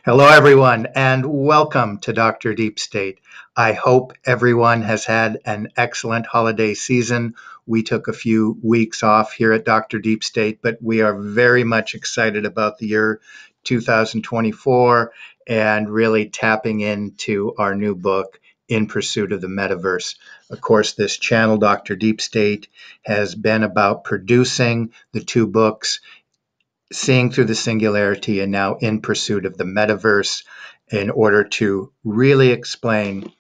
Hello, everyone, and welcome to Dr. Deep State. I hope everyone has had an excellent holiday season. We took a few weeks off here at Dr. Deep State, but we are very much excited about the year 2024 and really tapping into our new book, In Pursuit of the Metaverse. Of course, this channel, Dr. Deep State, has been about producing the two books, Seeing Through the Singularity, and now In Pursuit of the Metaverse, in order to really explain,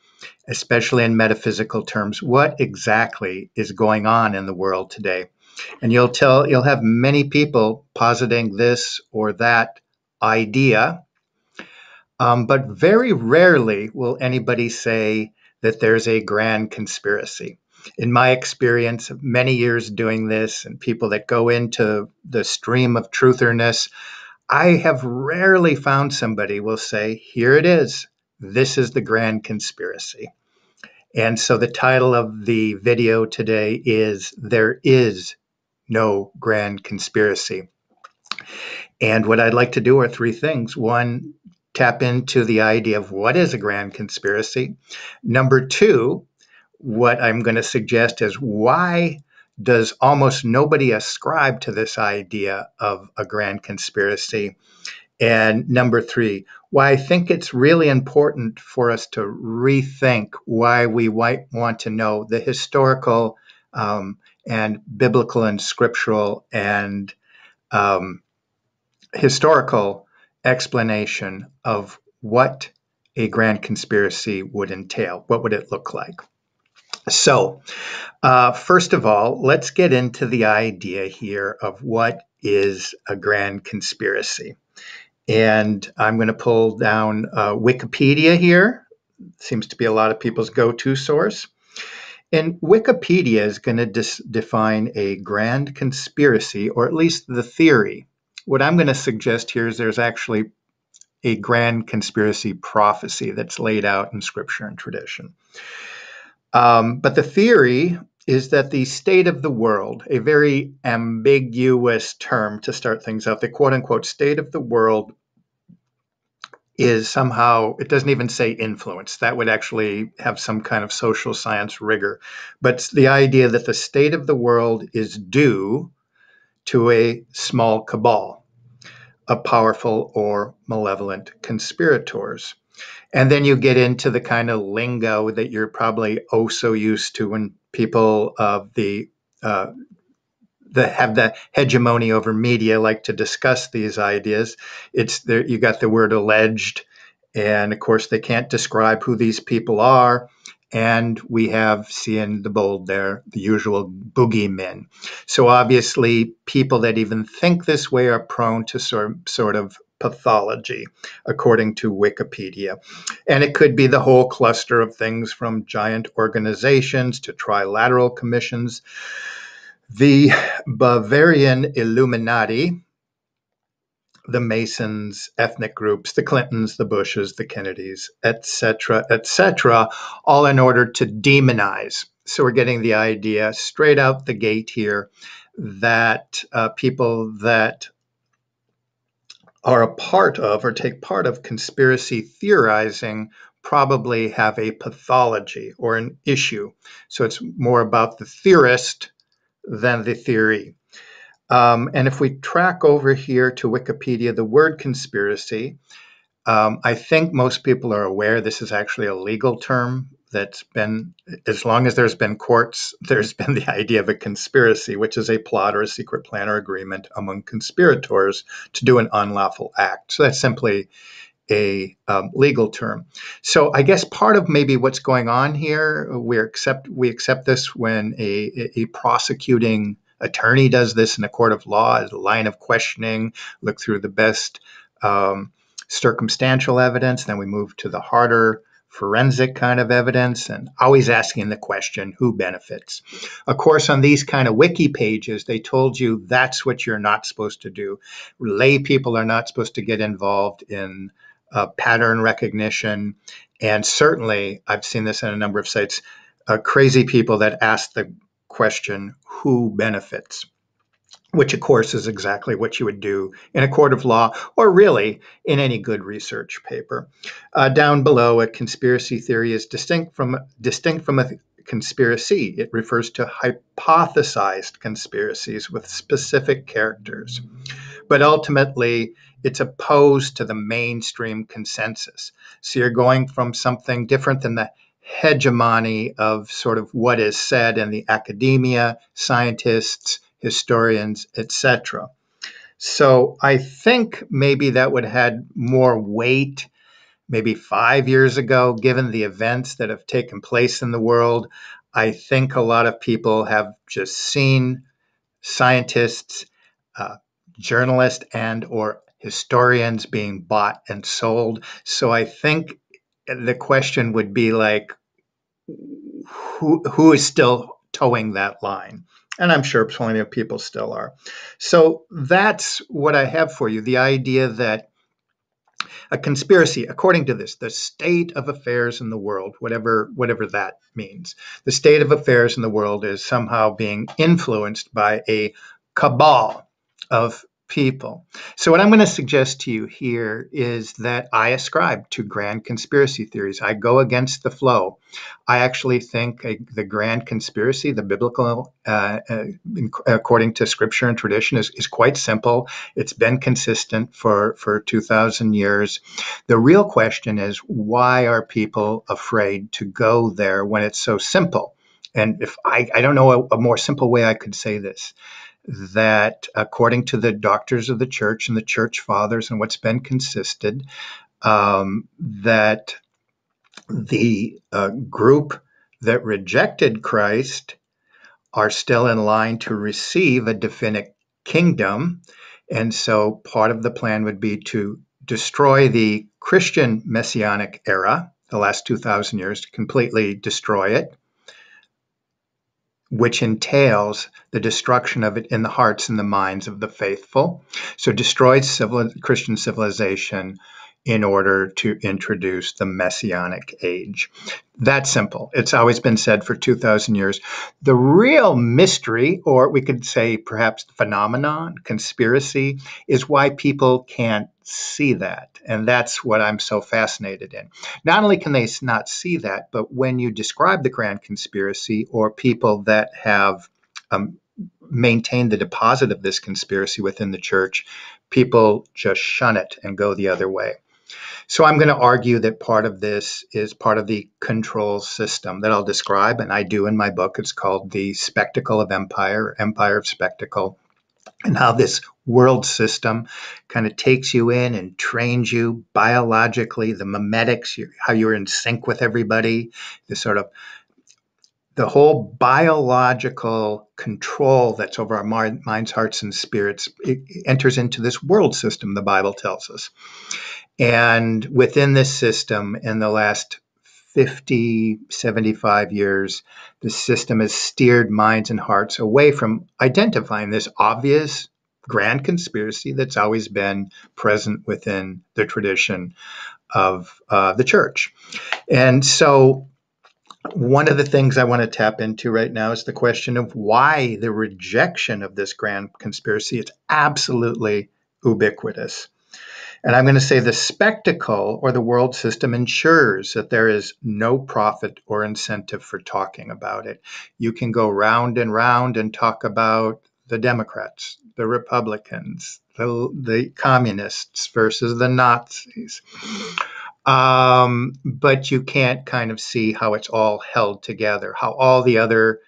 especially in metaphysical terms, what exactly is going on in the world today. And you'll have many people positing this or that idea, but very rarely will anybody say that there's a grand conspiracy. In my experience of many years doing this and people that go into the stream of trutherness, I have rarely found somebody will say, here it is. This is the grand conspiracy. And so the title of the video today is There Is No Grand Conspiracy. And what I'd like to do are three things. One, tap into the idea of what is a grand conspiracy. Number two, what I'm going to suggest is why does almost nobody ascribe to this idea of a grand conspiracy? And number three, why I think it's really important for us to rethink why we might want to know the historical and biblical and scriptural and historical explanation of what a grand conspiracy would entail. What would it look like? So, first of all, let's get into the idea here of what is a grand conspiracy. And I'm going to pull down Wikipedia here. Seems to be a lot of people's go-to source. And Wikipedia is going to define a grand conspiracy, or at least the theory. What I'm going to suggest here is there's actually a grand conspiracy prophecy that's laid out in scripture and tradition. But the theory is that the state of the world, a very ambiguous term to start things out, the quote unquote state of the world is somehow, it doesn't even say influence. That would actually have some kind of social science rigor. But it's the idea that the state of the world is due to a small cabal of powerful or malevolent conspirators. And then you get into the kind of lingo that you're probably oh so used to when people of that have the hegemony over media like to discuss these ideas. It's there, you got the word alleged, and of course they can't describe who these people are. And we have, seeing the bold there, the usual boogeymen. So obviously people that even think this way are prone to sort of pathology, according to Wikipedia. And it could be the whole cluster of things from giant organizations to trilateral commissions, the Bavarian Illuminati, the Masons, ethnic groups, the Clintons, the Bushes, the Kennedys, etc., all in order to demonize. So we're getting the idea straight out the gate here that people that are a part of or take part of conspiracy theorizing probably have a pathology or an issue. So it's more about the theorist than the theory. And if we track over here to Wikipedia, the word conspiracy, I think most people are aware this is actually a legal term that's been, as long as there's been courts, there's been the idea of a conspiracy, which is a plot or a secret plan or agreement among conspirators to do an unlawful act. So that's simply a legal term. So I guess part of maybe what's going on here, we accept this when a prosecuting attorney does this in a court of law as a line of questioning, look through the best circumstantial evidence. Then we move to the harder forensic kind of evidence and always asking the question, who benefits? Of course, on these kind of wiki pages, they told you that's what you're not supposed to do. Lay people are not supposed to get involved in pattern recognition. And certainly, I've seen this in a number of sites, crazy people that ask the question, who benefits? which of course is exactly what you would do in a court of law or really in any good research paper. Down below, a conspiracy theory is distinct from a conspiracy. It refers to hypothesized conspiracies with specific characters, but ultimately it's opposed to the mainstream consensus. So you're going from something different than the hegemony of sort of what is said in the academia, scientists, historians, etc. So I think maybe that would have had more weight maybe 5 years ago, given the events that have taken place in the world. I think a lot of people have just seen scientists, uh, journalists, and or historians being bought and sold. So I think the question would be like, who is still towing that line? And I'm sure plenty of people still are. So that's what I have for you. The idea that a conspiracy, according to this, the state of affairs in the world, whatever that means, the state of affairs in the world is somehow being influenced by a cabal of people. So what I'm going to suggest to you here is that I ascribe to grand conspiracy theories. I go against the flow. I actually think the grand conspiracy, the biblical, according to scripture and tradition, is quite simple. It's been consistent for 2,000 years. The real question is, why are people afraid to go there when it's so simple? And if I don't know a more simple way I could say this, that according to the doctors of the church and the church fathers and what's been consistent, that the group that rejected Christ are still in line to receive a Davidic kingdom. And so part of the plan would be to destroy the Christian messianic era, the last 2,000 years, to completely destroy it, which entails the destruction of it in the hearts and the minds of the faithful. So destroy Christian civilization in order to introduce the messianic age. That's simple. It's always been said for 2,000 years. The real mystery, or we could say perhaps phenomenon, conspiracy, is why people can't see that. And that's what I'm so fascinated in. Not only can they not see that, but when you describe the grand conspiracy or people that have maintained the deposit of this conspiracy within the church, people just shun it and go the other way. So I'm going to argue that part of this is part of the control system that I'll describe, and I do in my book. It's called The Spectacle of Empire, Empire of Spectacle, and how this world system kind of takes you in and trains you biologically, the memetics, how you're in sync with everybody, the whole biological control that's over our minds, hearts, and spirits. It enters into this world system, the Bible tells us. And within this system, in the last 50, 75 years, the system has steered minds and hearts away from identifying this obvious grand conspiracy that's always been present within the tradition of the church. And so one of the things I want to tap into right now is the question of why the rejection of this grand conspiracy is absolutely ubiquitous. And I'm going to say the spectacle or the world system ensures that there is no profit or incentive for talking about it. You can go round and round and talk about the Democrats, the Republicans, the communists versus the Nazis. But you can't kind of see how it's all held together, how all the other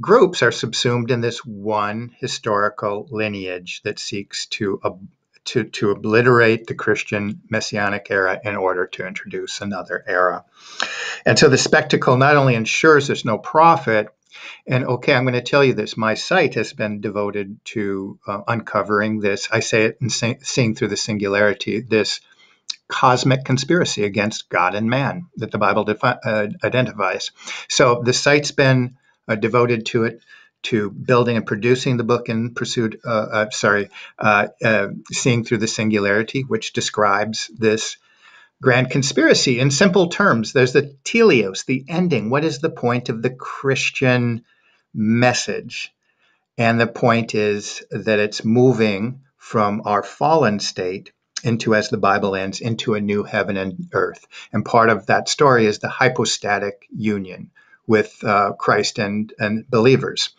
groups are subsumed in this one historical lineage that seeks to obliterate the Christian messianic era in order to introduce another era. And so the spectacle not only ensures there's no profit, and okay, I'm going to tell you this, my site has been devoted to uncovering this, I say it in Seeing Through the Singularity, this cosmic conspiracy against God and man that the Bible identifies. So the site's been devoted to it, to building and producing the book in Seeing Through the Singularity, which describes this grand conspiracy in simple terms. There's the teleos, the ending. What is the point of the Christian message? And the point is that it's moving from our fallen state into, as the Bible ends, into a new heaven and earth. And part of that story is the hypostatic union with Christ and believers.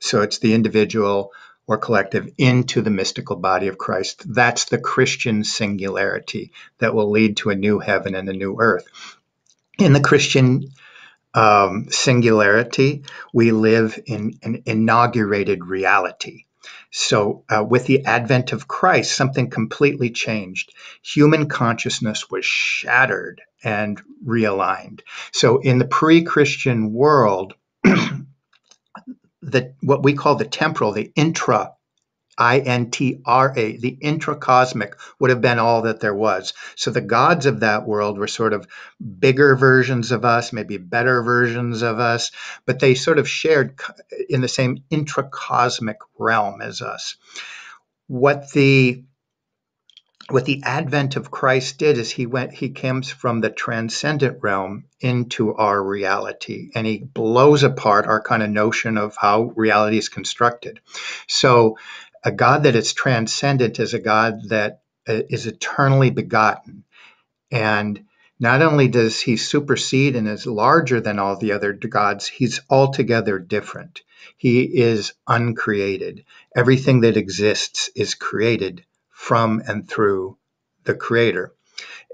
So it's the individual or collective into the mystical body of Christ. That's the Christian singularity that will lead to a new heaven and a new earth. In the Christian singularity, we live in an inaugurated reality. So, with the advent of Christ, something completely changed. Human consciousness was shattered and realigned. So, in the pre Christian world, what we call the temporal, the intra, the intracosmic would have been all that there was. So the gods of that world were sort of bigger versions of us, maybe better versions of us, but they sort of shared in the same intracosmic realm as us. What the advent of Christ did is he comes from the transcendent realm into our reality, and he blows apart our kind of notion of how reality is constructed. So a God that is transcendent is a God that is eternally begotten. And not only does he supersede and is larger than all the other gods, he's altogether different. He is uncreated. Everything that exists is created from and through the Creator.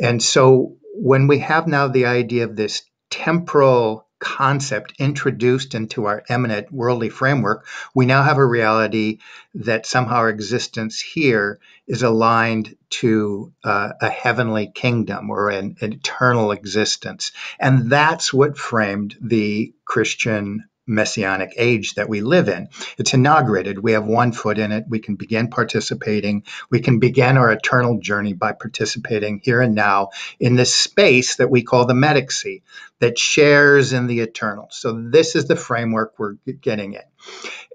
And so when we have now the idea of this temporal concept introduced into our eminent worldly framework, we now have a reality that somehow our existence here is aligned to a heavenly kingdom or an eternal existence. And that's what framed the Christian messianic age that we live in. It's inaugurated. We have one foot in it. We can begin participating. We can begin our eternal journey by participating here and now in this space that we call the Metavese that shares in the eternal. So this is the framework we're getting in.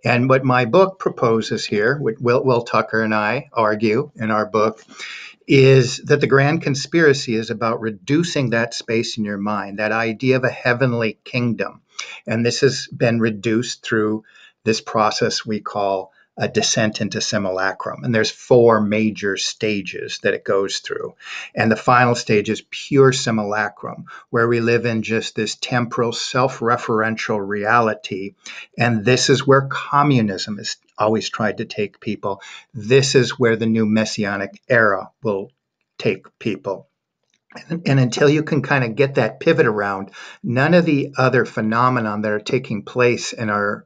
And what my book proposes here, what Will Tucker and I argue in our book, is that the grand conspiracy is about reducing that space in your mind, that idea of a heavenly kingdom. And this has been reduced through this process we call a descent into simulacrum. And there's 4 major stages that it goes through. And the final stage is pure simulacrum, where we live in just this temporal, self-referential reality. And this is where communism has always tried to take people. This is where the new messianic era will take people. And until you can kind of get that pivot around, none of the other phenomenon that are taking place in our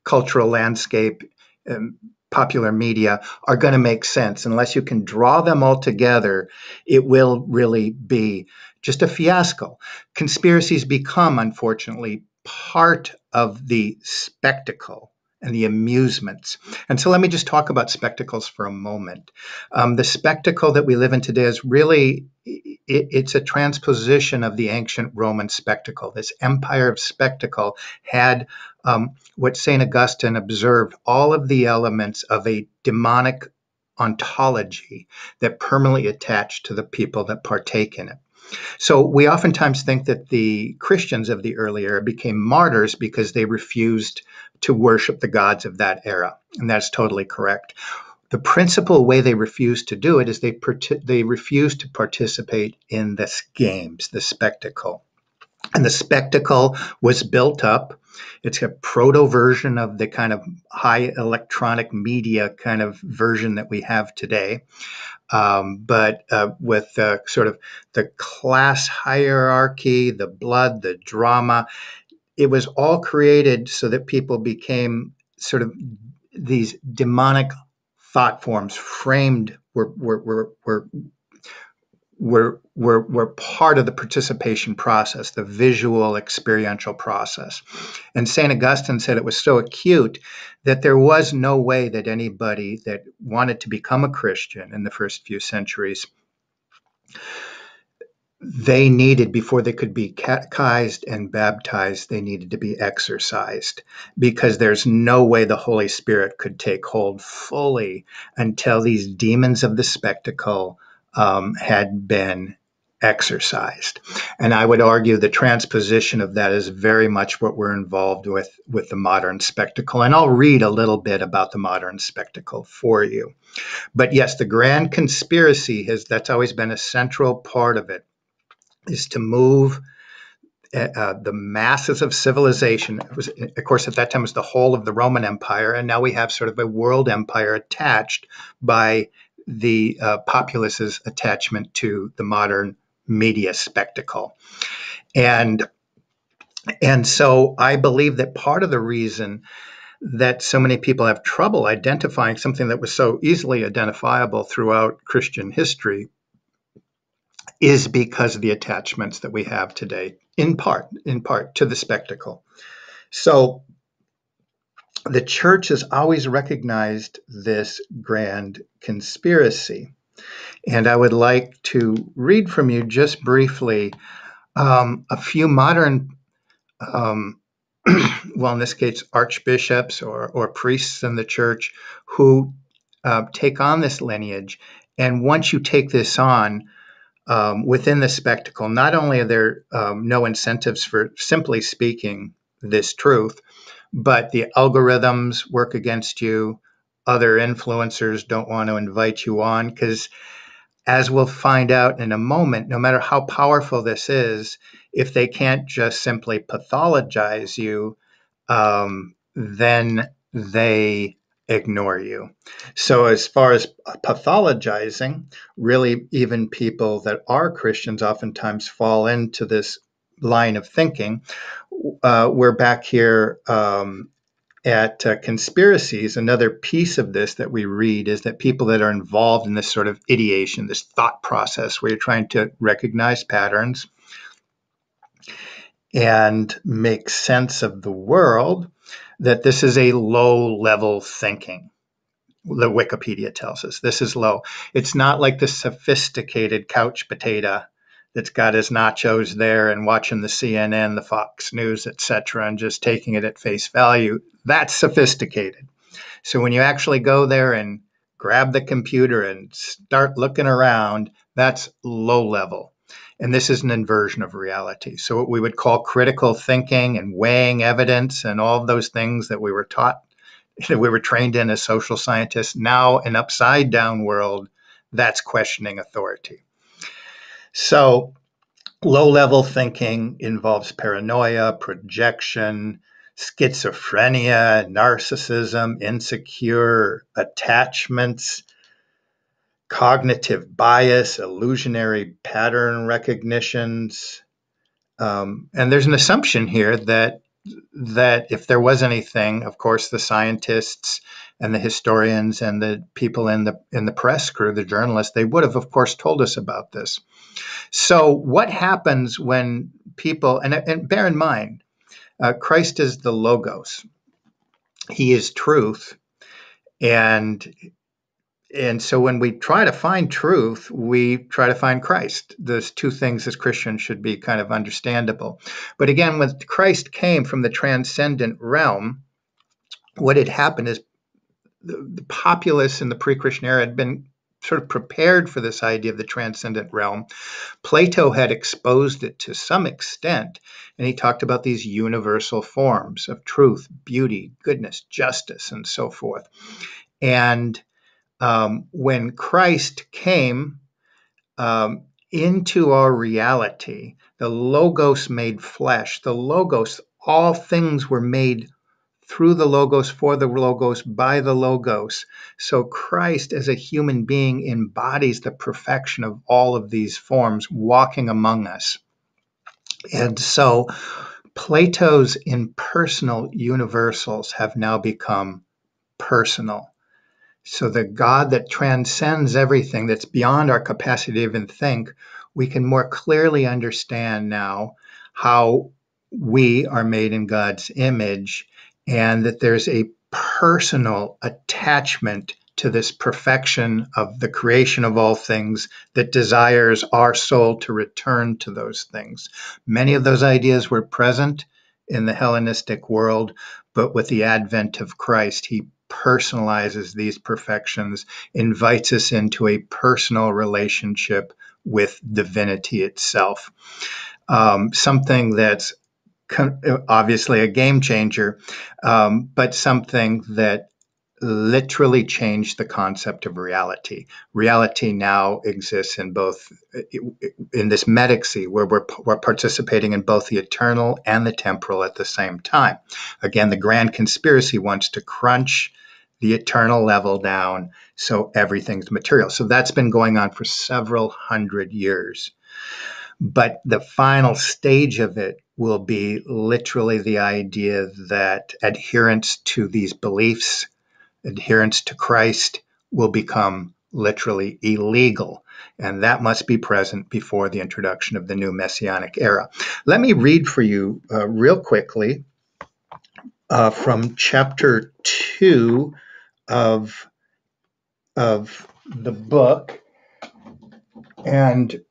cultural landscape, popular media, are going to make sense. Unless you can draw them all together, it will really be just a fiasco. Conspiracies become, unfortunately, part of the spectacle and the amusements. And so let me just talk about spectacles for a moment. The spectacle that we live in today is really, it's a transposition of the ancient Roman spectacle. This empire of spectacle had what St. Augustine observed, all of the elements of a demonic ontology that permanently attached to the people that partake in it. So we oftentimes think that the Christians of the early era became martyrs because they refused to worship the gods of that era. And that's totally correct. The principal way they refused to do it is they refused to participate in this games, the spectacle. And the spectacle was built up. It's a proto version of the kind of high electronic media kind of version that we have today. But with sort of the class hierarchy, the blood, the drama, it was all created so that people became sort of these demonic thought forms framed were part of the participation process, the visual experiential process. And St. Augustine said it was so acute that there was no way that anybody that wanted to become a Christian in the first few centuries, they needed, before they could be catechized and baptized, they needed to be exorcised, because there's no way the Holy Spirit could take hold fully until these demons of the spectacle had been exercised. And I would argue the transposition of that is very much what we're involved with the modern spectacle. And I'll read a little bit about the modern spectacle for you. But yes, the grand conspiracy that's always been a central part of it, is to move the masses of civilization. It was, of course, at that time it was the whole of the Roman Empire, and now we have sort of a world empire attached by the populace's attachment to the modern media spectacle. And so I believe that part of the reason that so many people have trouble identifying something that was so easily identifiable throughout Christian history is because of the attachments that we have today, in part to the spectacle. So the church has always recognized this grand conspiracy. And I would like to read from you just briefly a few modern, well, in this case, archbishops or priests in the church who take on this lineage. And once you take this on, within the spectacle, not only are there no incentives for simply speaking this truth, but the algorithms work against you. Other influencers don't want to invite you on because, as we'll find out in a moment, no matter how powerful this is, if they can't just simply pathologize you, then they ignore you. So as far as pathologizing, really even people that are Christians oftentimes fall into this line of thinking. We're back here at conspiracies. Another piece of this that we read is that people that are involved in this sort of ideation, this thought process where you're trying to recognize patterns and make sense of the world, that this is a low-level thinking. The Wikipedia tells us this is low. It's not like the sophisticated couch potato that's got his nachos there and watching the CNN, the Fox News, etc., and just taking it at face value. That's sophisticated. So when you actually go there and grab the computer and start looking around, that's low level. And this is an inversion of reality. So what we would call critical thinking and weighing evidence and all of those things that we were taught, that we were trained in as social scientists, now an upside down world, that's questioning authority. So low-level thinking involves paranoia, projection, schizophrenia, narcissism, insecure attachments, cognitive bias, illusionary pattern recognitions. And there's an assumption here that if there was anything, of course, the scientists and the historians and the people in the press crew, the journalists, they would have, of course, told us about this. So what happens when people, and bear in mind, Christ is the Logos. He is truth. And so when we try to find truth, we try to find Christ. Those two things as Christians should be kind of understandable. But again, when Christ came from the transcendent realm, what had happened is the populace in the pre-Christian era had been sort of prepared for this idea of the transcendent realm. Plato had exposed it to some extent, and he talked about these universal forms of truth, beauty, goodness, justice, and so forth. And when Christ came into our reality, the Logos made flesh, the Logos, all things were made through the Logos, for the Logos, by the Logos. So Christ as a human being embodies the perfection of all of these forms walking among us. And so Plato's impersonal universals have now become personal. So the God that transcends everything, that's beyond our capacity to even think, we can more clearly understand now how we are made in God's image, and that there's a personal attachment to this perfection of the creation of all things that desires our soul to return to those things. Many of those ideas were present in the Hellenistic world, but with the advent of Christ, he personalizes these perfections, invites us into a personal relationship with divinity itself. Something that's obviously a game changer, but something that literally changed the concept of reality. Reality now exists in both, in this metavese, where we're participating in both the eternal and the temporal at the same time. Again, the grand conspiracy wants to crunch the eternal level down so everything's material. So that's been going on for several hundred years. But the final stage of it will be literally the idea that adherence to these beliefs, adherence to Christ, will become literally illegal. And that must be present before the introduction of the new messianic era. Let me read for you real quickly from chapter 2 of the book. And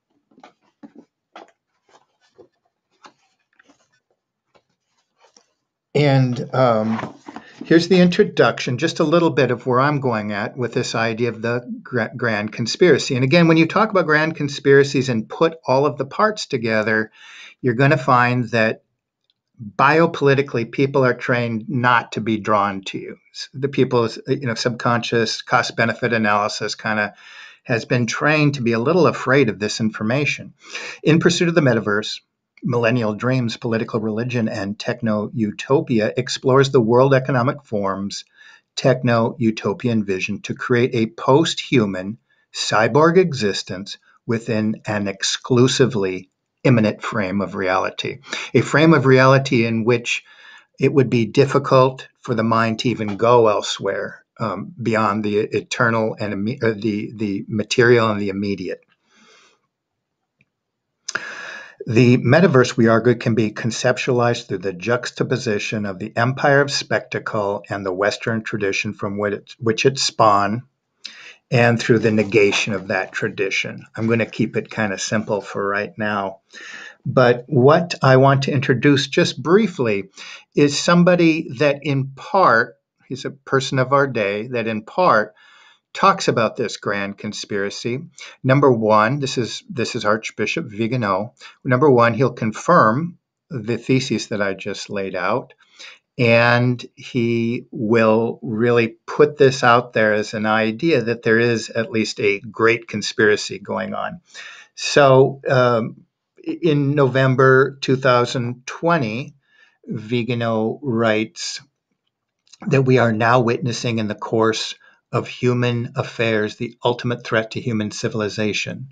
here's the introduction, just a little bit of where I'm going at with this idea of the grand conspiracy. And again, when you talk about grand conspiracies and put all of the parts together, you're going to find that biopolitically, people are trained not to be drawn to you. The people's, subconscious cost-benefit analysis kind of has been trained to be a little afraid of this information. In Pursuit of the Metaverse, Millennial Dreams, Political Religion, and Techno-Utopia explores the World Economic Forum's techno-utopian vision to create a post-human cyborg existence within an exclusively immanent frame of reality, a frame of reality in which it would be difficult for the mind to even go elsewhere beyond the eternal and the material and the immediate. The metaverse, we argue, can be conceptualized through the juxtaposition of the empire of spectacle and the Western tradition from which it spawned, and through the negation of that tradition. I'm going to keep it kind of simple for right now. But what I want to introduce just briefly is somebody that in part, he's a person of our day, that in part talks about this grand conspiracy. Number one, this is Archbishop Vigano. Number one, he'll confirm the thesis that I just laid out, and he will really put this out there as an idea that there is at least a great conspiracy going on. So in November 2020, Vigano writes that we are now witnessing in the course of human affairs the ultimate threat to human civilization,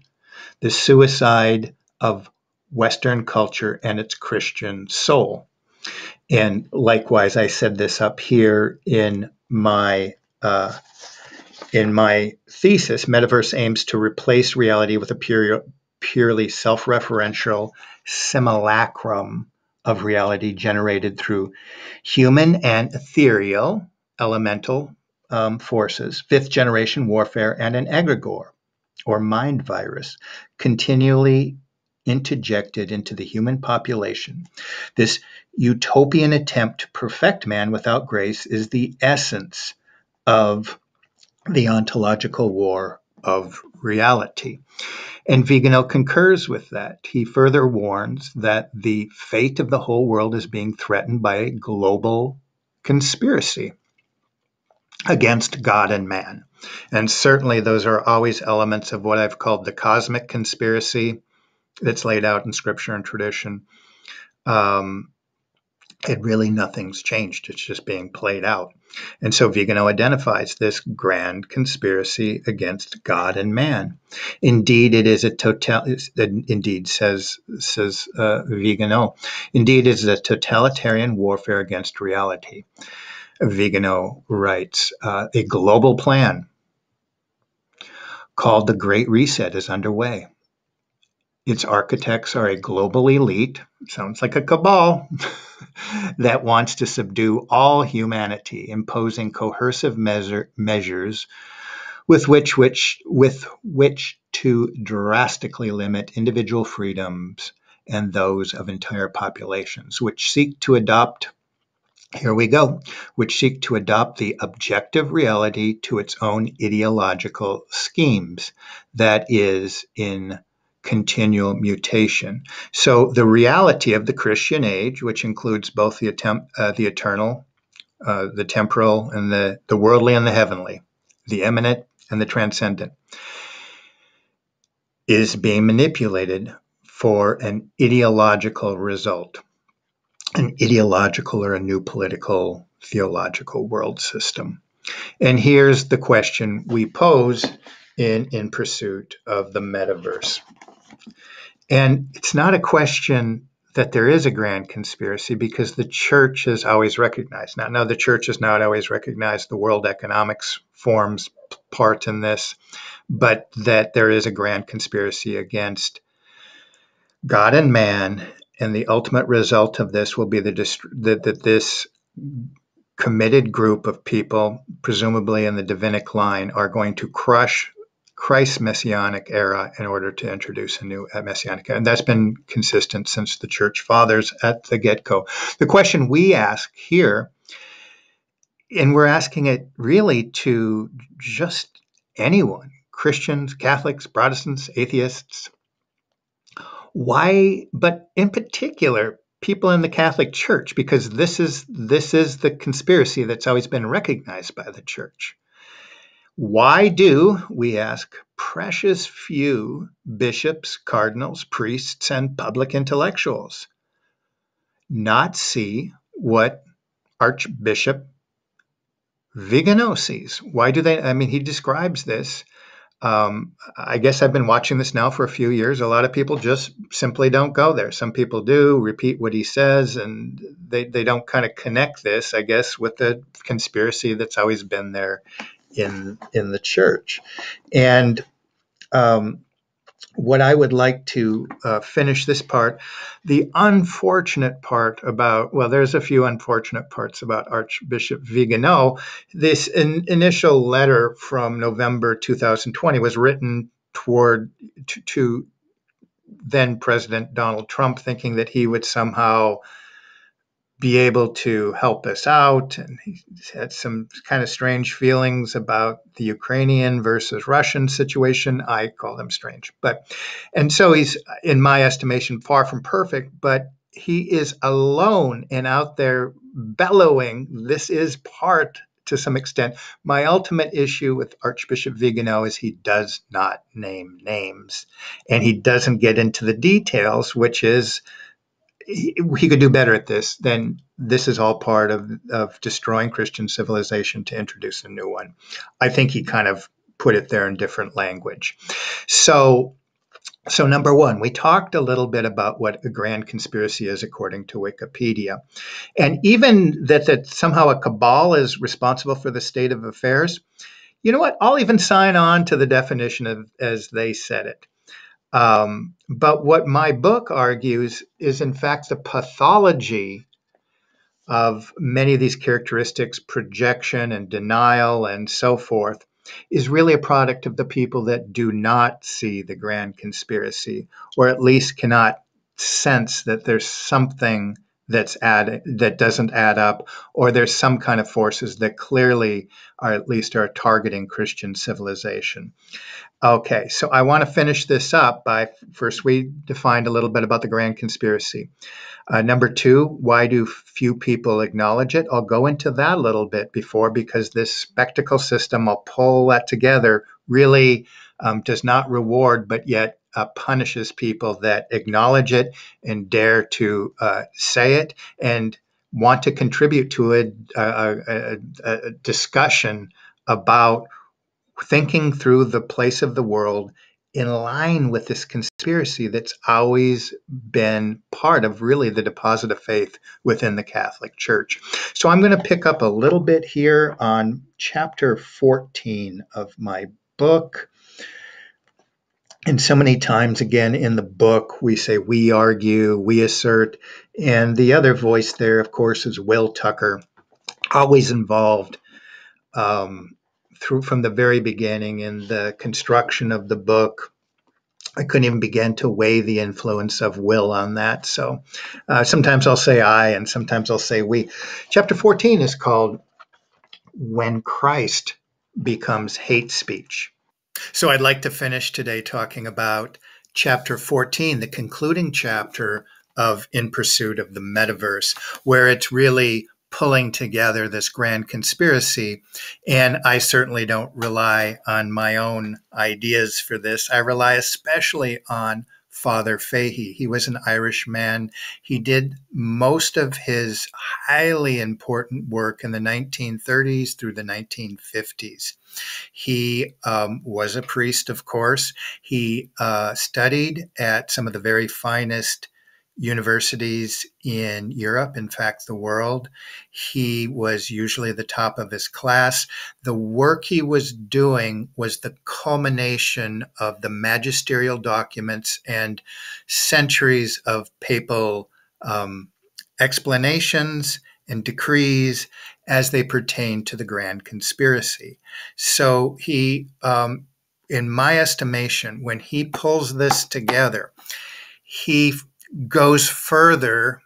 the suicide of Western culture and its Christian soul. And likewise, I said this up here in my thesis. Metaverse aims to replace reality with a purely self-referential simulacrum of reality generated through human and ethereal elemental forces, fifth generation warfare, and an egregore or mind virus continually interjected into the human population. This utopian attempt to perfect man without grace is the essence of the ontological war of reality. And Vigano concurs with that. He further warns that the fate of the whole world is being threatened by a global conspiracy against God and man. And certainly those are always elements of what I've called the cosmic conspiracy that's laid out in scripture and tradition. Really nothing's changed. It's just being played out. And so Vigano identifies this grand conspiracy against God and man. Indeed, it is indeed, says Vigano, indeed, it is a totalitarian warfare against reality. Vigano writes, a global plan called the Great Reset is underway. Its architects are a global elite, sounds like a cabal, that wants to subdue all humanity, imposing coercive measures with which to drastically limit individual freedoms and those of entire populations, which seek to adopt the objective reality to its own ideological schemes, that is, in continual mutation. So the reality of the Christian age, which includes both the eternal, the temporal, and the worldly and the heavenly, the immanent and the transcendent, is being manipulated for an ideological result, an ideological or a new political, theological world system. And here's the question we pose in pursuit of the metaverse. And it's not a question that there is a grand conspiracy, because the church has always recognized. Now the church has not always recognized the World Economics Forum's part in this, but that there is a grand conspiracy against God and man, and the ultimate result of this will be that this committed group of people, presumably in the Davidic line, are going to crush Christ's messianic era in order to introduce a new messianic era. And that's been consistent since the church fathers at the get-go. The question we ask here, and we're asking it really to just anyone, Christians, Catholics, Protestants, atheists, why, but in particular, people in the Catholic Church, because this is the conspiracy that's always been recognized by the church. Why do, we ask, precious few bishops, cardinals, priests, and public intellectuals not see what Archbishop Vigano sees? Why do they? I mean, he describes this. I guess I've been watching this now for a few years. A lot of people just simply don't go there. Some people do repeat what he says, and they don't kind of connect this, I guess, with the conspiracy that's always been there in the church. And what I would like to finish this part, the unfortunate part about, well, there's a few unfortunate parts about Archbishop Vigano. This initial letter from November 2020 was written to then President Donald Trump, thinking that he would somehow be able to help us out. And he had some kind of strange feelings about the Ukrainian versus Russian situation. I call them strange. And so he's, in my estimation, far from perfect, but he is alone and out there bellowing. This is part, to some extent. My ultimate issue with Archbishop Vigano is he does not name names, and he doesn't get into the details, which is, he could do better at this. Then this is all part of destroying Christian civilization to introduce a new one. I think he kind of put it there in different language. So number one, we talked a little bit about what a grand conspiracy is according to Wikipedia. And even that somehow a cabal is responsible for the state of affairs. You know what? I'll even sign on to the definition of as they said it. But what my book argues is, in fact, the pathology of many of these characteristics, projection and denial and so forth, is really a product of the people that do not see the grand conspiracy, or at least cannot sense that there's something that doesn't add up, or there's some kind of forces that clearly are targeting Christian civilization. Okay, so I want to finish this up by, first we defined a little bit about the grand conspiracy. Number two, why do few people acknowledge it? I'll go into that a little bit before, because this spectacle system, I'll pull that together, really does not reward, but yet punishes people that acknowledge it and dare to say it and want to contribute to a discussion about thinking through the place of the world in line with this conspiracy that's always been part of really the deposit of faith within the Catholic Church. So I'm going to pick up a little bit here on chapter 14 of my book. And so many times, again, in the book, we say we argue, we assert, and the other voice there, of course, is Will Tucker, always involved from the very beginning in the construction of the book. I couldn't even begin to weigh the influence of Will on that. So sometimes I'll say I, and sometimes I'll say we. Chapter 14 is called When Christ Becomes Hate Speech. So I'd like to finish today talking about chapter 14, the concluding chapter of In Pursuit of the Metaverse, where it's really pulling together this grand conspiracy. And I certainly don't rely on my own ideas for this. I rely especially on Father Fahey. He was an Irishman. He did most of his highly important work in the 1930s through the 1950s. He was a priest, of course. He studied at some of the very finest universities in Europe, in fact, the world. He was usually the top of his class. The work he was doing was the culmination of the magisterial documents and centuries of papal explanations and decrees as they pertain to the grand conspiracy. So he, in my estimation, when he pulls this together, he goes further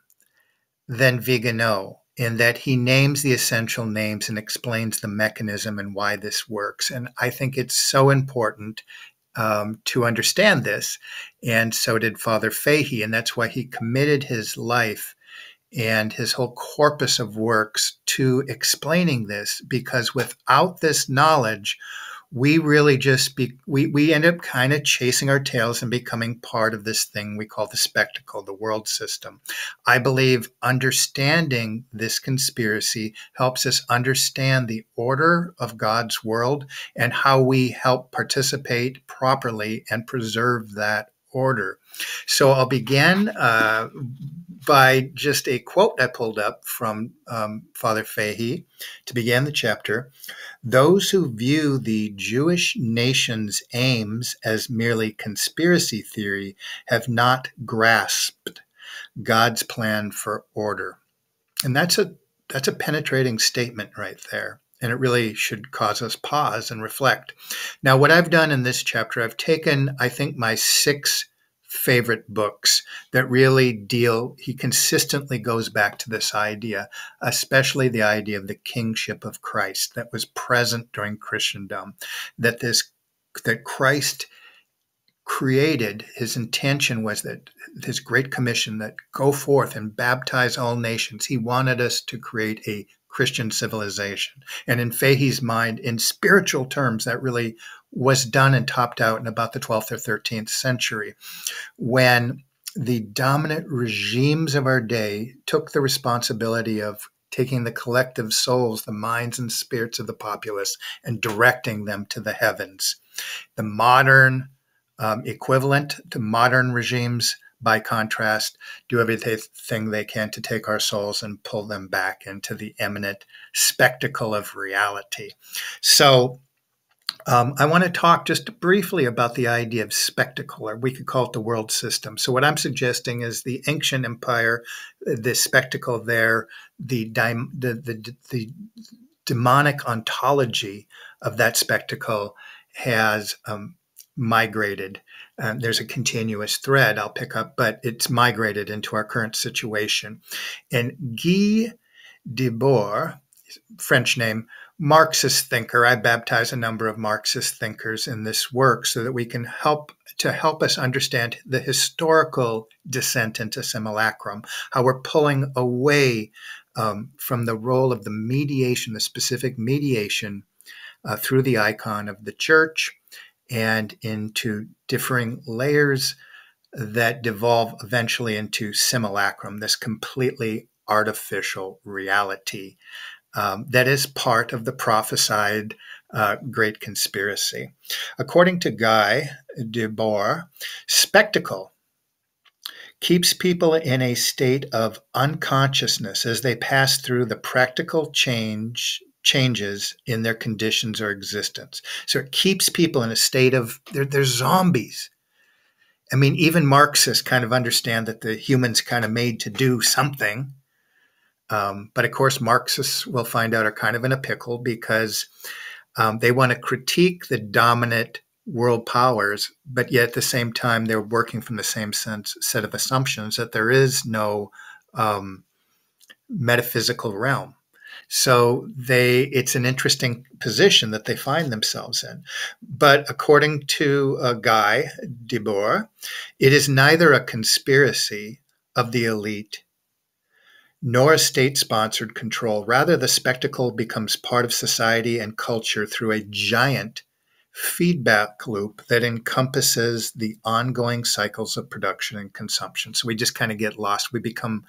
than Vigano in that he names the essential names and explains the mechanism and why this works. And I think it's so important to understand this. And so did Father Fahey. And that's why he committed his life and his whole corpus of works to explaining this, because without this knowledge, we really we end up kind of chasing our tails and becoming part of this thing we call the spectacle, the world system. I believe understanding this conspiracy helps us understand the order of God's world and how we help participate properly and preserve that order. So I'll begin by just a quote I pulled up from Father Fahey to begin the chapter. Those who view the Jewish nation's aims as merely conspiracy theory have not grasped God's plan for order. And that's a penetrating statement right there. And it really should cause us pause and reflect. Now, what I've done in this chapter, I've taken, I think, my 6 favorite books that really deal, he consistently goes back to this idea, especially the idea of the kingship of Christ that was present during Christendom, that Christ created, his intention was that his great commission that go forth and baptize all nations, he wanted us to create a Christian civilization. And in Fahey's mind, in spiritual terms, that really was done and topped out in about the 12th or 13th century, when the dominant regimes of our day took the responsibility of taking the collective souls, the minds and spirits of the populace, and directing them to the heavens. The modern equivalent to modern regimes, by contrast, do everything they can to take our souls and pull them back into the imminent spectacle of reality. So I want to talk just briefly about the idea of spectacle, or we could call it the world system. So what I'm suggesting is the ancient empire, the spectacle there, the demonic ontology of that spectacle has migrated. There's a continuous thread I'll pick up, but it's migrated into our current situation. And Guy Debord, French name, Marxist thinker. I baptize a number of Marxist thinkers in this work so that we can help us understand the historical descent into simulacrum, how we're pulling away from the role of the mediation, the specific mediation through the icon of the church, and into differing layers that devolve eventually into simulacrum, this completely artificial reality that is part of the prophesied great conspiracy. According to Guy Debord, spectacle keeps people in a state of unconsciousness as they pass through the practical changes in their conditions or existence. So it keeps people in a state of, they're zombies. I mean, even Marxists kind of understand that the human's kind of made to do something. But of course, Marxists, we'll find out, are kind of in a pickle because they want to critique the dominant world powers, but yet at the same time, they're working from the same set of assumptions that there is no metaphysical realm. So it's an interesting position that they find themselves in. But according to Guy Debord, it is neither a conspiracy of the elite nor a state-sponsored control. Rather, the spectacle becomes part of society and culture through a giant feedback loop that encompasses the ongoing cycles of production and consumption. So we just kind of get lost. We become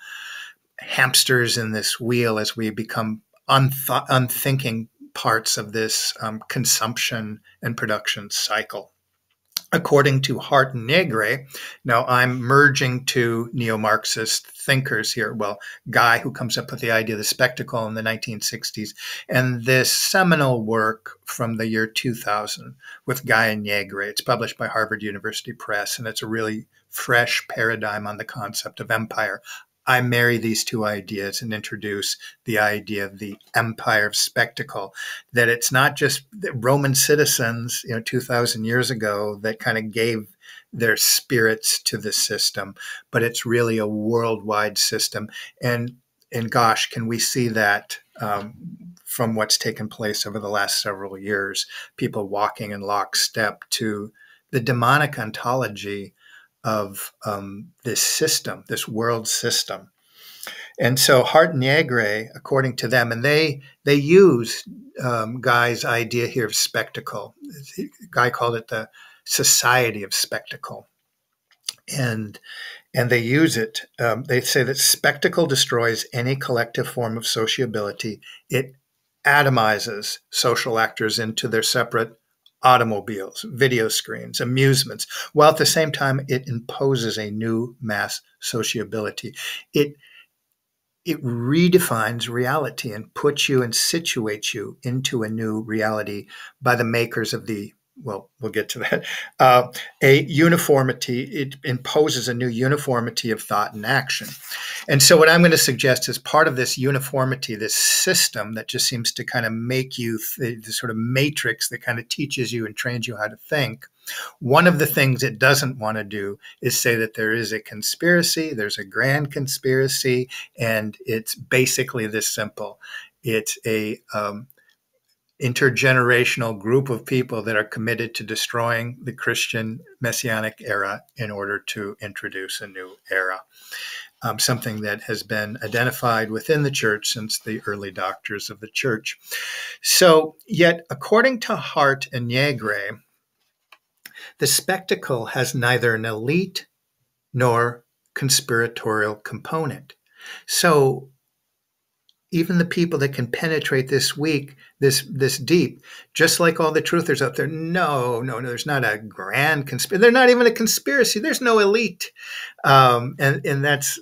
hamsters in this wheel as we become unthinking parts of this consumption and production cycle. According to Hart and Negre, now I'm merging two neo-Marxist thinkers here. Well, Guy, who comes up with the idea of the spectacle in the 1960s, and this seminal work from the year 2000 with Guy and Negre. It's published by Harvard University Press, and it's a really fresh paradigm on the concept of empire. I marry these two ideas and introduce the idea of the empire of spectacle, that it's not just the Roman citizens, 2,000 years ago that kind of gave their spirits to the system, but it's really a worldwide system. And gosh, can we see that from what's taken place over the last several years, people walking in lockstep to the demonic ontology of this system, this world system. And so Hart and Negre, according to them, and they use Guy's idea here of spectacle. Guy called it the society of spectacle. And they use it. They say that spectacle destroys any collective form of sociability. It atomizes social actors into their separate automobiles, video screens, amusements, while at the same time it imposes a new mass sociability. It redefines reality and puts you and situates you into a new reality by the makers of the, well, we'll get to that, a uniformity. It imposes a new uniformity of thought and action. And so what I'm going to suggest is part of this uniformity, this system that just seems to kind of make you, the sort of matrix that kind of teaches you and trains you how to think. One of the things it doesn't want to do is say that there is a conspiracy, there's a grand conspiracy, and it's basically this simple. It's a intergenerational group of people that are committed to destroying the Christian messianic era in order to introduce a new era. Something that has been identified within the church since the early doctors of the church. So, yet, according to Hart and Negre, the spectacle has neither an elite nor conspiratorial component. So, even the people that can penetrate this deep, just like all the truthers out there, no, there's not a grand conspiracy. They're not even a conspiracy. There's no elite. And that's,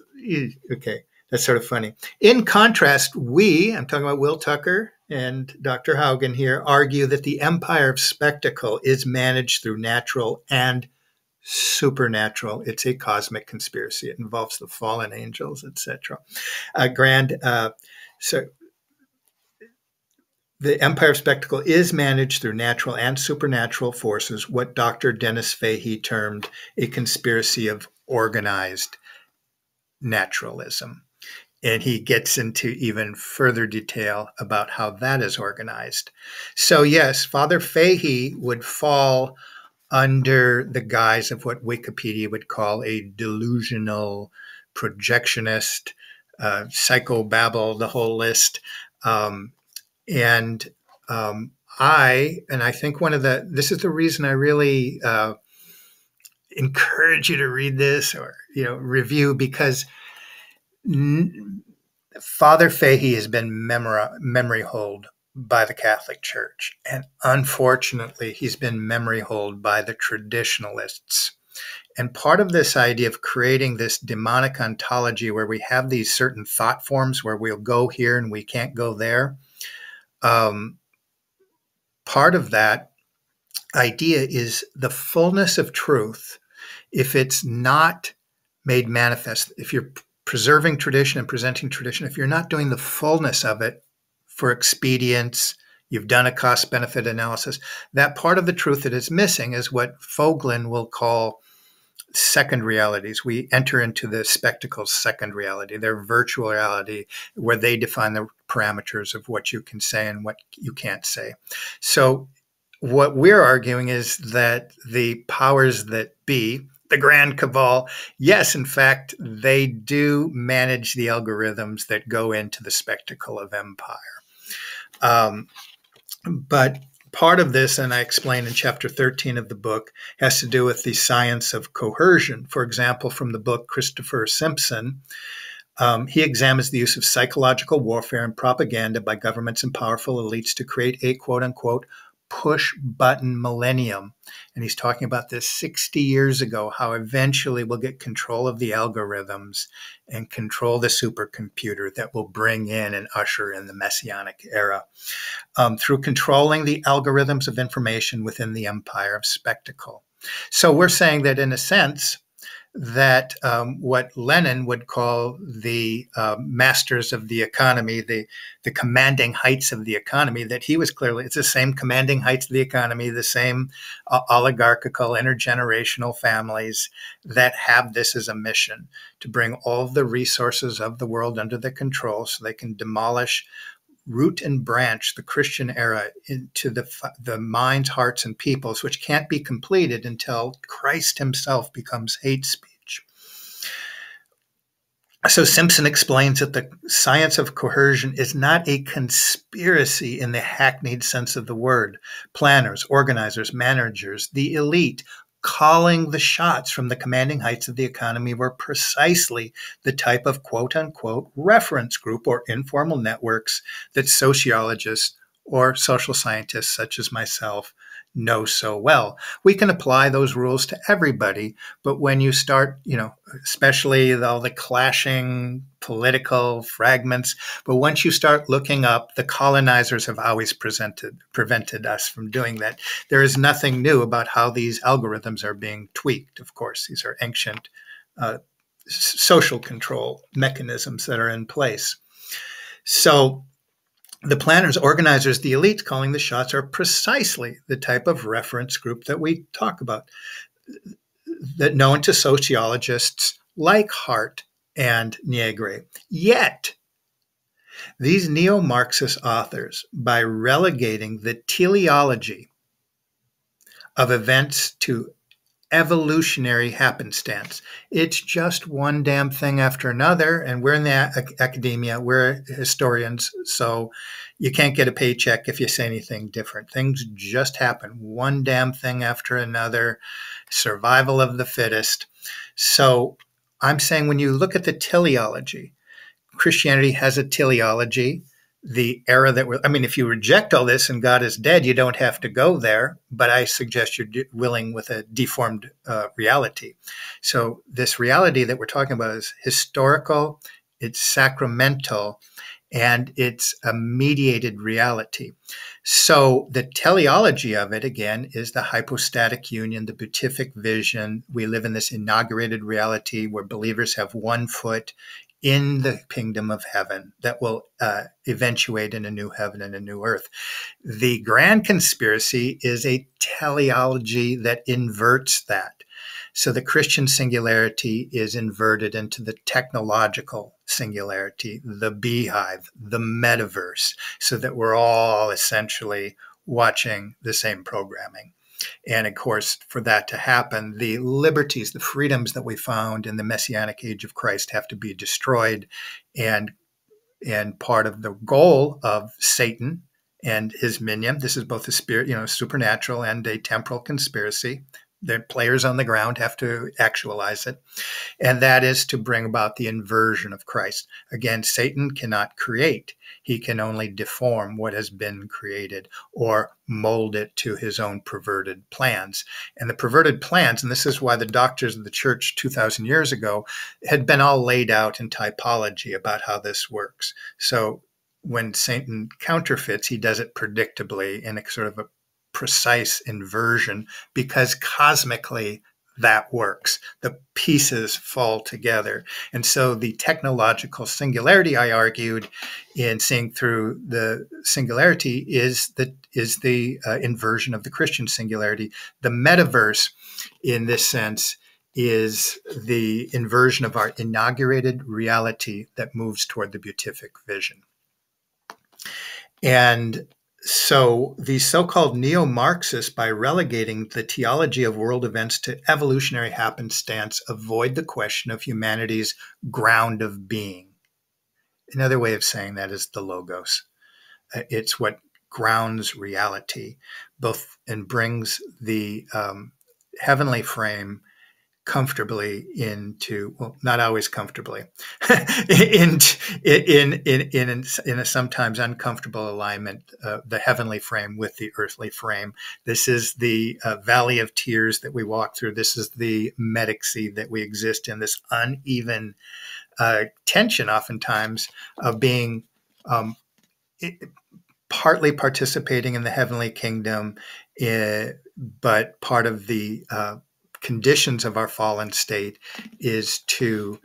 okay, that's sort of funny. In contrast, I'm talking about Will Tucker and Dr. Haugen here, argue that the empire of spectacle is managed through natural and supernatural. It's a cosmic conspiracy. It involves the fallen angels, etc. So the empire of spectacle is managed through natural and supernatural forces, what Dr. Dennis Fahey termed a conspiracy of organized naturalism. And he gets into even further detail about how that is organized. So yes, Father Fahey would fall under the guise of what Wikipedia would call a delusional projectionist, psychobabble, the whole list. I think this is the reason I really encourage you to read this or, review, because Father Fahey has been memory holed by the Catholic Church. And unfortunately, he's been memory holed by the traditionalists. And part of this idea of creating this demonic ontology where we have these certain thought forms where we'll go here and we can't go there, part of that idea is the fullness of truth. If it's not made manifest, if you're preserving tradition and presenting tradition, if you're not doing the fullness of it for expedience, you've done a cost-benefit analysis, that part of the truth that is missing is what Fogelin will call second realities. We enter into the spectacle's second reality, their virtual reality, where they define the parameters of what you can say and what you can't say. So what we're arguing is that the powers that be, the grand cabal, yes, in fact, they do manage the algorithms that go into the spectacle of empire. But part of this, and I explain in chapter 13 of the book, has to do with the science of coercion. For example, from the book Christopher Simpson, he examines the use of psychological warfare and propaganda by governments and powerful elites to create a quote unquote push button millennium. And he's talking about this 60 years ago, how eventually we'll get control of the algorithms and control the supercomputer that will bring in and usher in the messianic era through controlling the algorithms of information within the empire of spectacle. So we're saying that in a sense, that what Lenin would call the masters of the economy, the commanding heights of the economy, that he was clearly, it's the same commanding heights of the economy, the same oligarchical, intergenerational families that have this as a mission to bring all of the resources of the world under their control so they can demolish root and branch the Christian era into the minds, hearts, and peoples, which can't be completed until Christ himself becomes hate speech. So Simpson explains that the science of coercion is not a conspiracy in the hackneyed sense of the word. Planners, organizers, managers, the elite, calling the shots from the commanding heights of the economy were precisely the type of quote-unquote reference group or informal networks that sociologists or social scientists such as myself know so well. We can apply those rules to everybody, but when you start, especially all the clashing political fragments, but once you start looking up, the colonizers have always prevented us from doing that. There is nothing new about how these algorithms are being tweaked. Of course, these are ancient social control mechanisms that are in place. So the planners, organizers, the elites calling the shots are precisely the type of reference group that we talk about, that known to sociologists like Hart and Negre. Yet, these neo-Marxist authors, by relegating the teleology of events to evolutionary happenstance. It's just one damn thing after another. And we're in the academia, we're historians, so you can't get a paycheck if you say anything different. Things just happen, one damn thing after another, survival of the fittest. So I'm saying when you look at the teleology, Christianity has a teleology. The era that if you reject all this and God is dead, you don't have to go there. But I suggest you're willing with a deformed reality. So this reality that we're talking about is historical, it's sacramental, and it's a mediated reality. So the teleology of it, again, is the hypostatic union, the beatific vision. We live in this inaugurated reality where believers have one foot in the kingdom of heaven that will eventuate in a new heaven and a new earth. The grand conspiracy is a teleology that inverts that. So the Christian singularity is inverted into the technological singularity, the beehive, the metaverse, so that we're all essentially watching the same programming. And of course, for that to happen, the liberties, the freedoms that we found in the Messianic age of Christ have to be destroyed. And part of the goal of Satan and his minion, this is both a spirit, supernatural and a temporal conspiracy. The players on the ground have to actualize it. And that is to bring about the inversion of Christ. Again, Satan cannot create. He can only deform what has been created or mold it to his own perverted plans. And the perverted plans, and this is why the doctors of the church 2,000 years ago had been all laid out in typology about how this works. So when Satan counterfeits, he does it predictably in a sort of a precise inversion, because cosmically that works. The pieces fall together. And so the technological singularity, I argued, in seeing through the singularity is the inversion of the Christian singularity. The metaverse, in this sense, is the inversion of our inaugurated reality that moves toward the beatific vision. And so these so-called neo-Marxists, by relegating the theology of world events to evolutionary happenstance, avoid the question of humanity's ground of being. Another way of saying that is the logos. It's what grounds reality, both and brings the heavenly frame comfortably into, well, not always comfortably, in a sometimes uncomfortable alignment, the heavenly frame with the earthly frame. This is the valley of tears that we walk through. This is the Metavese that we exist in, this uneven tension oftentimes of being partly participating in the heavenly kingdom, but part of the conditions of our fallen state is to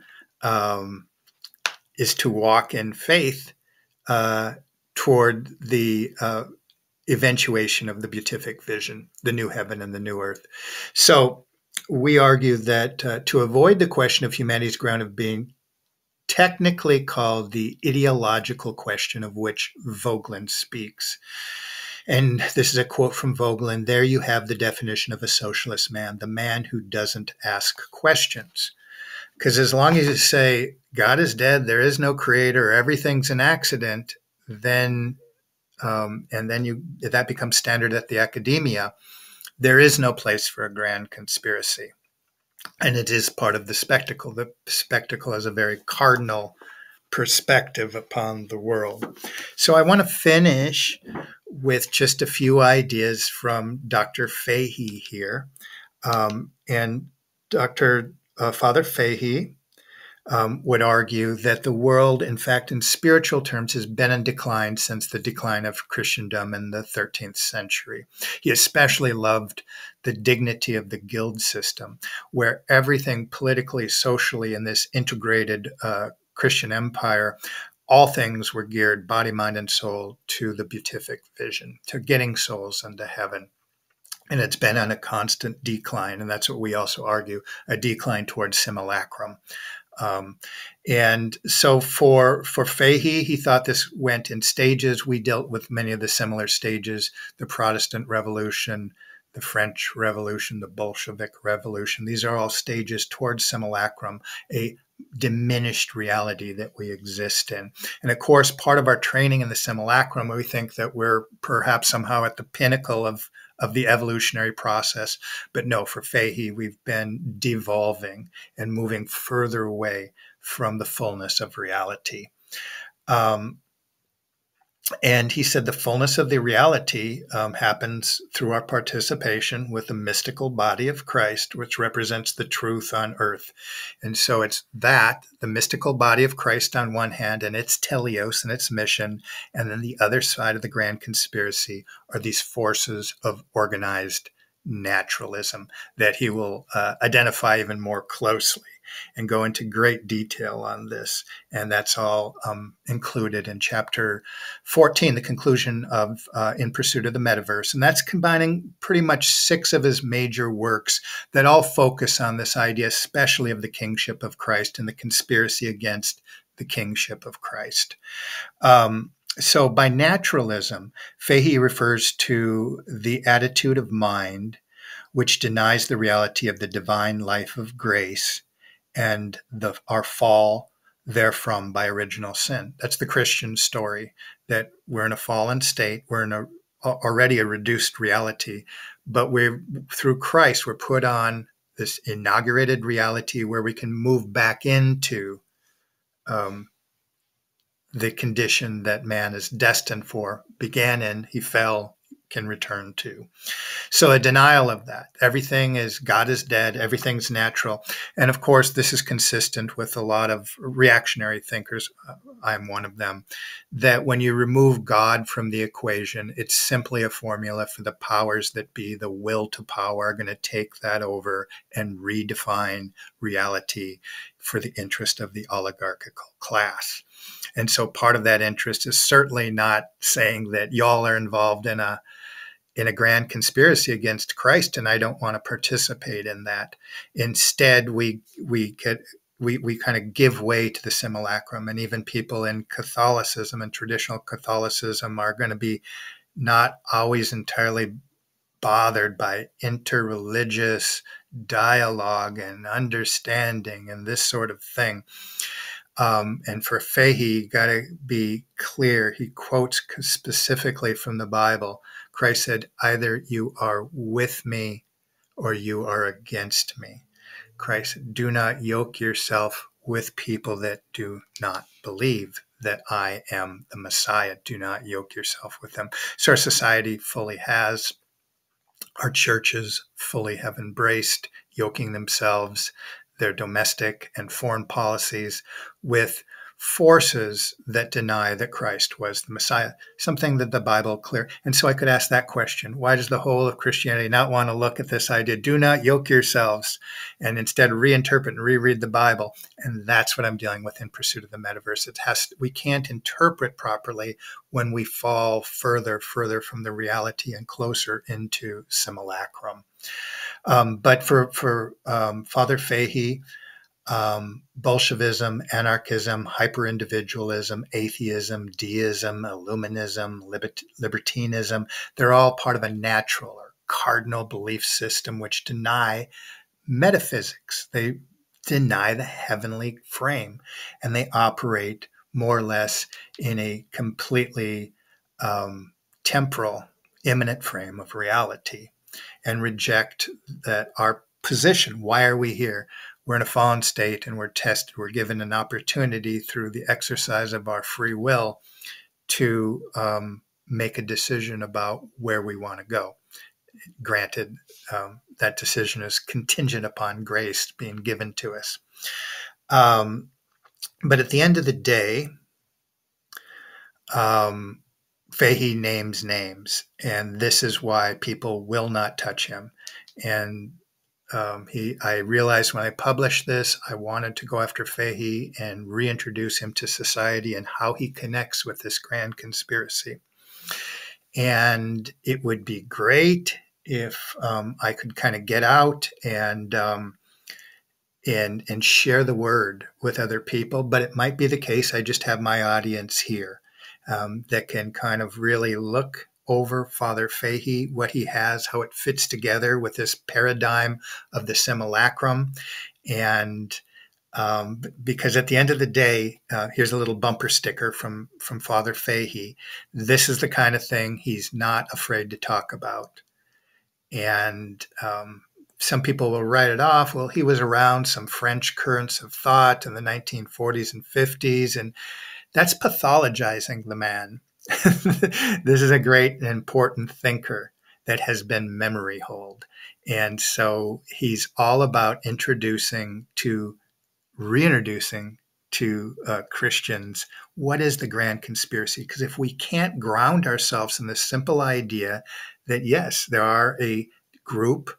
walk in faith toward the eventuation of the beatific vision, the new heaven and the new earth. So we argue that to avoid the question of humanity's ground of being, technically called the ideological question, of which Vogelin speaks. And this is a quote from Vogelin. There you have the definition of a socialist man, the man who doesn't ask questions. Because as long as you say, God is dead, there is no creator, everything's an accident, then that becomes standard at the academia, there is no place for a grand conspiracy. And it is part of the spectacle. The spectacle has a very cardinal perspective upon the world. So I want to finish with just a few ideas from Dr. Fahey here. And Father Fahey would argue that the world, in fact, in spiritual terms, has been in decline since the decline of Christendom in the 13th century. He especially loved the dignity of the guild system, where everything politically, socially, in this integrated Christian empire, all things were geared, body, mind, and soul, to the beatific vision, to getting souls into heaven. And it's been on a constant decline, and that's what we also argue, a decline towards simulacrum. And so for Fahey, he thought this went in stages. We dealt with many of the similar stages: the Protestant Revolution, the French Revolution, the Bolshevik Revolution. These are all stages towards simulacrum, a diminished reality that we exist in. And of course, part of our training in the simulacrum, we think that we're perhaps somehow at the pinnacle of the evolutionary process. But no, for Fahey, we've been devolving and moving further away from the fullness of reality. And he said the fullness of the reality happens through our participation with the mystical body of Christ, which represents the truth on earth. And so it's that, the mystical body of Christ on one hand, and its teleos and its mission, and then the other side of the grand conspiracy are these forces of organized naturalism that he will identify even more closely and go into great detail on this. And that's all included in chapter 14, the conclusion of In Pursuit of the Metaverse. And that's combining pretty much 6 of his major works that all focus on this idea, especially of the kingship of Christ and the conspiracy against the kingship of Christ. So by naturalism, Fahey refers to the attitude of mind which denies the reality of the divine life of grace and our fall therefrom by original sin. That's the Christian story, that we're in a fallen state, we're in already a reduced reality, but through Christ, we're put on this inaugurated reality where we can move back into the condition that man is destined for, began in, he fell, can return to. So a denial of that. Everything is, God is dead, everything's natural. And of course, this is consistent with a lot of reactionary thinkers. I'm one of them, that when you remove God from the equation, it's simply a formula for the powers that be, the will to power, are going to take that over and redefine reality for the interest of the oligarchical class. And so part of that interest is certainly not saying that y'all are involved in a grand conspiracy against Christ, and I don't want to participate in that. Instead, we we kind of give way to the simulacrum. And even people in Catholicism and traditional Catholicism are going to be not always entirely bothered by interreligious dialogue and understanding and this sort of thing. And for Fahey, got to be clear. He quotes specifically from the Bible. Christ said, either you are with me or you are against me. Christ, do not yoke yourself with people that do not believe that I am the Messiah. Do not yoke yourself with them. So our society fully has. Our churches fully have embraced yoking themselves, their domestic and foreign policies, with forces that deny that Christ was the Messiah, something that the Bible clear. And so I could ask that question: why does the whole of Christianity not want to look at this idea, do not yoke yourselves, and instead reinterpret and reread the Bible? And that's what I'm dealing with in Pursuit of the Metaverse. We can't interpret properly when we fall further from the reality and closer into simulacrum. But for Father Fahey, Bolshevism, anarchism, hyper-individualism, atheism, deism, illuminism, libertinism, they're all part of a natural or cardinal belief system which deny metaphysics. They deny the heavenly frame, and they operate more or less in a completely temporal, immanent frame of reality, and reject that our position. Why are we here? We're in a fallen state and we're tested. We're given an opportunity through the exercise of our free will to make a decision about where we want to go. Granted, that decision is contingent upon grace being given to us. But at the end of the day, Fahey names names, and this is why people will not touch him. And I realized when I published this, I wanted to go after Fahey and reintroduce him to society and how he connects with this grand conspiracy. And it would be great if I could kind of get out and share the word with other people. But it might be the case I just have my audience here that can kind of really look over Father Fahey, what he has, how it fits together with this paradigm of the simulacrum. And because at the end of the day, here's a little bumper sticker from Father Fahey. This is the kind of thing he's not afraid to talk about. And some people will write it off. Well, he was around some French currents of thought in the 1940s and 50s, and that's pathologizing the man. This is a great and important thinker that has been memory holed. And so he's all about reintroducing to Christians what is the grand conspiracy. Because if we can't ground ourselves in the simple idea that, yes, there are a group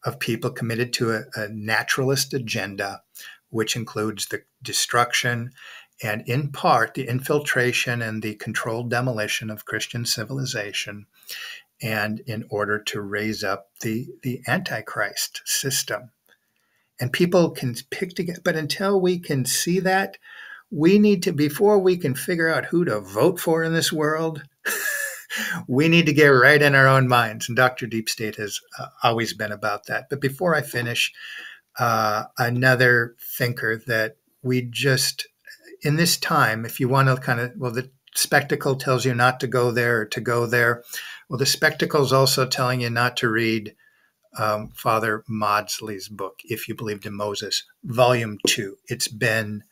of people committed to a naturalist agenda, which includes the destruction and in part the infiltration and the controlled demolition of Christian civilization, and in order to raise up the Antichrist system. And people can pick together, but until we can see that, we need to, before we can figure out who to vote for in this world, we need to get right in our own minds. And Dr. Deep State has always been about that. But before I finish, another thinker that we just, in this time, if you want to kind of, well, the spectacle tells you not to go there or to go there. Well, the spectacle is also telling you not to read Father Maudsley's book, If You Believed in Moses, Volume 2. It's been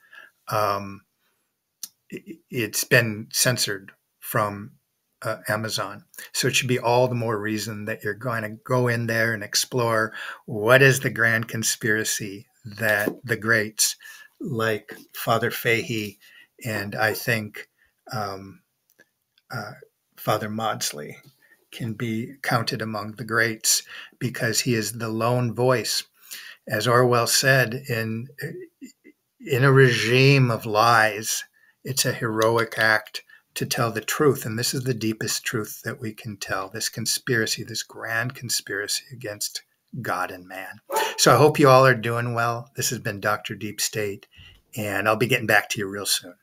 censored from Amazon. So it should be all the more reason that you're going to go in there and explore what is the grand conspiracy that the greats like Father Fahey and I think Father Maudsley can be counted among the greats, because he is the lone voice. As Orwell said, in a regime of lies, it's a heroic act to tell the truth. And this is the deepest truth that we can tell, this conspiracy, this grand conspiracy against God and man. So I hope you all are doing well. This has been Dr. Deep State, and I'll be getting back to you real soon.